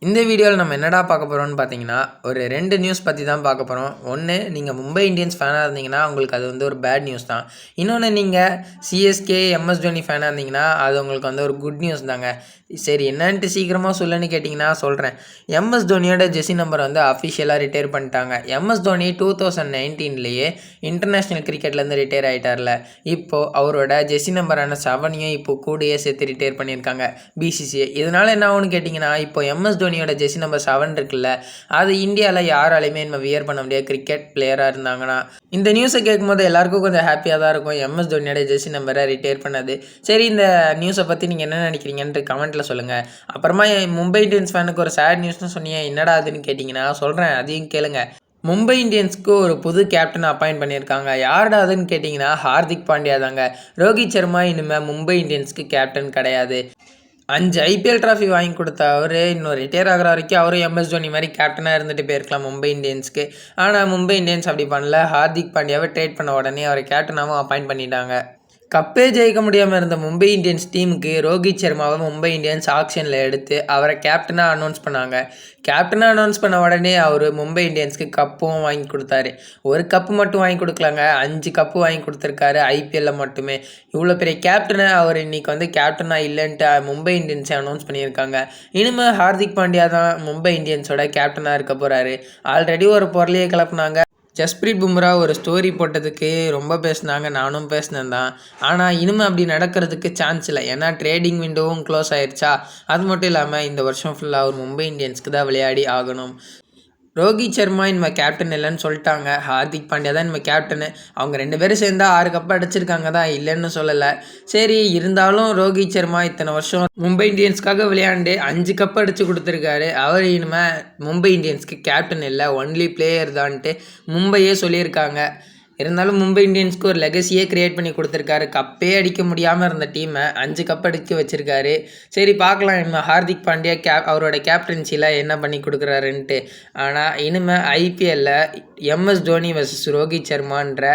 இந்த வீடியோவில் நம்ம என்னடா பார்க்க போகிறோம்னு பார்த்தீங்கன்னா, ஒரு 2 நியூஸ் பற்றி தான் பார்க்க போகிறோம். ஒன்று, நீங்கள் மும்பை இந்தியன்ஸ் ஃபேனாக இருந்தீங்கன்னா உங்களுக்கு அது வந்து ஒரு பேட் நியூஸ் தான். இன்னொன்று, நீங்கள் சிஎஸ்கே, எம்எஸ் தோனி ஃபேனாக இருந்தீங்கன்னா அது உங்களுக்கு வந்து ஒரு குட் நியூஸ் தாங்க. சரி, என்னன்ட்டு சீக்கிரமாக சொல்லுன்னு கேட்டிங்கன்னா சொல்கிறேன். எம்எஸ் தோனியோட ஜெர்சி நம்பர் வந்து அஃபிஷியலாக ரிட்டையர் பண்ணிட்டாங்க. எம்எஸ் தோனி 2019லேயே இன்டர்நேஷ்னல் கிரிக்கெட்லேருந்து ரிட்டையர் ஆகிட்டார்ல. இப்போது அவரோட ஜெர்சி நம்பரான 7ஐயும் இப்போ கூடயே சேர்த்து ரிட்டையர் பண்ணியிருக்காங்க பிசிசிஐ. இதனால் என்ன ஆகும்னு கேட்டிங்கன்னா, இப்போ எம்எஸ் தோனியோட ஜெர்சி நம்பர் 7 இருக்குல்ல, அது இந்தியாவில் யாராலையுமே நம்ம வியர் பண்ண முடியாது கிரிக்கெட் பிளேயராக இருந்தாங்கன்னா. இந்த நியூஸை கேட்கும்போது எல்லாருக்கும் கொஞ்சம் ஹாப்பியாக தான் இருக்கும், எம்எஸ் தோனியோட ஜெர்சி நம்பரை ரிட்டையர் பண்ணது. சரி, இந்த நியூஸை பற்றி நீங்கள் என்ன நினைக்கிறீங்கன்ட்டு கமெண்ட்டில் சொல்லுங்கள். அப்புறமா மும்பை இந்தியன்ஸ் ஃபேனுக்கு ஒரு சேட் நியூஸ்னு சொன்னீங்க, என்னடா அதுன்னு கேட்டிங்கன்னா சொல்கிறேன், அதையும் கேளுங்க. மும்பை இந்தியன்ஸ்க்கு ஒரு புது கேப்டனை அப்பாயிண்ட் பண்ணியிருக்காங்க. யார்டா அதுன்னு கேட்டிங்கன்னா ஹார்திக் பாண்டியா தாங்க. ரோஹித் சர்மா இனிமேல் மும்பை இந்தியன்ஸ்க்கு கேப்டன் கிடையாது. 5 ஐபிஎல் ட்ராஃபி வாங்கி கொடுத்த அவர் இன்னும் ரிட்டையர் ஆகிற வரைக்கும் அவரும் எம்எஸ் தோனி மாதிரி கேப்டனாக இருந்துட்டு போயிருக்கலாம் மும்பை இந்தியன்ஸ்க்கு. ஆனால் மும்பை இந்தியன்ஸ் அப்படி பண்ணல. ஹார்திக் பாண்டியாவை ட்ரேட் பண்ண உடனே அவரை கேப்டனாகவும் அப்பாயிண்ட் பண்ணிட்டாங்க. கப்பே ஜெயிக்க முடியாமல் இருந்த மும்பை இந்தியன்ஸ் டீமுக்கு ரோஹித் சர்மாவை மும்பை இந்தியன்ஸ் ஆக்ஷனில் எடுத்து அவரை கேப்டனாக அனௌன்ஸ் பண்ணாங்க. கேப்டனாக அனௌன்ஸ் பண்ண உடனே அவர் மும்பை இந்தியன்ஸ்க்கு கப்பும் வாங்கி கொடுத்தாரு. ஒரு கப்பு மட்டும் வாங்கி கொடுக்கலாங்க, 5 கப்பு வாங்கி கொடுத்துருக்காரு ஐபிஎல்ல மட்டுமே. இவ்வளோ பெரிய கேப்டனை அவர் இன்றைக்கி வந்து கேப்டனாக இல்லைன்ட்டு மும்பை இந்தியன்ஸை அனௌன்ஸ் பண்ணியிருக்காங்க. இனிமேல் ஹார்திக் பாண்டியா தான் மும்பை இந்தியன்ஸோட கேப்டனாக இருக்க போகிறாரு. ஆல்ரெடி ஒரு பொருளையே கிளப்புனாங்க. ஜஸ்பிரீத் பும்ரா ஒரு ஸ்டோரி போட்டதுக்கு ரொம்ப பேசினாங்க, நானும் பேசினேன் தான். ஆனால் இனிமேல் அப்படி நடக்கிறதுக்கு சான்ஸ் இல்லை. ஏன்னா ட்ரேடிங் விண்டோவும் க்ளோஸ் ஆயிடுச்சா. அது மட்டும் இல்லாமல் இந்த வருஷம் ஃபுல்லாக அவர் மும்பை இந்தியன்ஸ்க்கு தான் விளையாடி ஆகணும். ரோஹித் சர்மா இனிமேல் கேப்டன் இல்லைன்னு சொல்லிட்டாங்க. ஹார்திக் பாண்டியா தான் இனிமேல் கேப்டனு. அவங்க 2 பேரும் சேர்ந்தா 6 கப்பு அடிச்சிருக்காங்க தான், இல்லைன்னு சொல்லலை. சரி, இருந்தாலும் ரோஹித் சர்மா இத்தனை வருஷம் மும்பை இந்தியன்ஸ்க்காக விளையாண்டு 5 கப்பு அடித்து கொடுத்துருக்காரு. அவர் இனிமேல் மும்பை இந்தியன்ஸ்க்கு கேப்டன் இல்லை, ஒன்லி பிளேயர் தான்ட்டு மும்பையே சொல்லியிருக்காங்க. இருந்தாலும் மும்பை இந்தியன்ஸ்க்கு ஒரு லெகசியே க்ரியேட் பண்ணி கொடுத்துருக்காரு. கப்பே அடிக்க முடியாமல் இருந்த டீமை 5 கப் அடிக்க வச்சுருக்காரு. சரி, பார்க்கலாம் இனிமேல் ஹார்திக் பாண்டியா அவரோட கேப்டன்சியில் என்ன பண்ணி கொடுக்குறாருன்ட்டு. ஆனால் இனிமேல் ஐபிஎல்ல எம்எஸ் தோனி வர்சஸ் ரோஹித் சர்மான்ற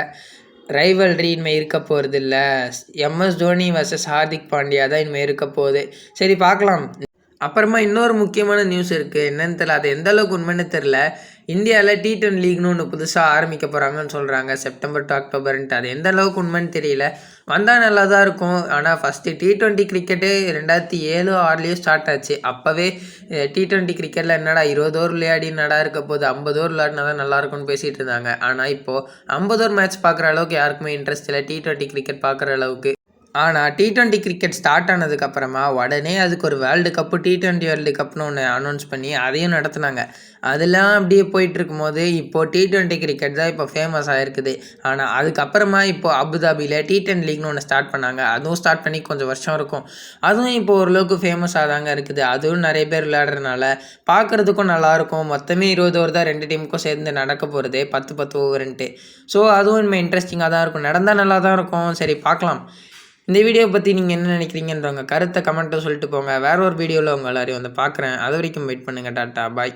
ரைவல்ரி இனிமேல் இருக்க போகிறது இல்லை. எம்எஸ் தோனி வர்சஸ் ஹார்திக் பாண்டியா தான் இனிமேல் இருக்க போகுது. சரி, பார்க்கலாம். அப்புறமா இன்னொரு முக்கியமான நியூஸ் இருக்குது, என்னன்னு தெரியல, அது எந்த அளவுக்கு உண்மைன்னு தெரில. இந்தியாவில் T20 லீக்னு ஒன்று புதுசாக ஆரம்பிக்க போகிறாங்கன்னு சொல்கிறாங்க, செப்டம்பர் டு அக்டோபர்ன்ட்டு. அது எந்த அளவுக்கு உண்மைன்னு தெரியல. வந்தால் நல்லா தான் இருக்கும். ஆனால் ஃபஸ்ட்டு T20 கிரிக்கெட்டு 2007-06 ஸ்டார்ட் ஆச்சு. அப்போவே T20 கிரிக்கெட்டில் என்னடா 20 ஓவர் விளையாடி என்னடா இருக்க போது, 50 ஓவர் விளையாடினா தான் நல்லாயிருக்கும்னு பேசிகிட்டு இருந்தாங்க. ஆனால் இப்போது 50 ஓவர் மேட்ச் பார்க்குற அளவுக்கு யாருக்குமே இன்ட்ரெஸ்ட் இல்லை T20 கிரிக்கெட் பார்க்குற அளவுக்கு. ஆனால் T20 கிரிக்கெட் ஸ்டார்ட் ஆனதுக்கப்புறமா உடனே அதுக்கு ஒரு வேர்ல்டு கப்பு, T20 வேர்ல்டு கப்னு ஒன்று அனௌன்ஸ் பண்ணி அதையும் நடத்துனாங்க. அதெல்லாம் அப்படியே போயிட்டுருக்கும் போது இப்போது T20 கிரிக்கெட் தான் இப்போ ஃபேமஸ் ஆகிருக்குது. ஆனால் அதுக்கப்புறமா இப்போது அபுதாபியில் T10 லீக்னு ஒன்று ஸ்டார்ட் பண்ணாங்க. அதுவும் ஸ்டார்ட் பண்ணி கொஞ்சம் வருஷம் இருக்கும். அதுவும் இப்போ ஓரளவுக்கு ஃபேமஸாக தாங்க இருக்குது. அதுவும் நிறைய பேர் விளையாடுறதுனால பார்க்குறதுக்கும் நல்லாயிருக்கும். மொத்தமே 20 ஓவர் தான் 2 டீமுக்கும் சேர்ந்து நடக்க போகிறது, 10-10 ஓவருன்ட்டு. ஸோ அதுவும் இனிமேல் இன்ட்ரெஸ்டிங்காக தான் இருக்கும். நடந்தால் நல்லா தான் இருக்கும். சரி, பார்க்கலாம். இந்த வீடியோ பற்றி நீங்கள் என்ன நினைக்கிறீங்கன்றவங்க கருத்தை கமெண்ட்டை சொல்லிட்டு போங்க. வேற ஒரு வீடியோவில் உங்கள் எல்லாரையும் வந்து பார்க்குறேன். அது வரைக்கும் வெயிட் பண்ணுங்கள். டாட்டா, பாய்.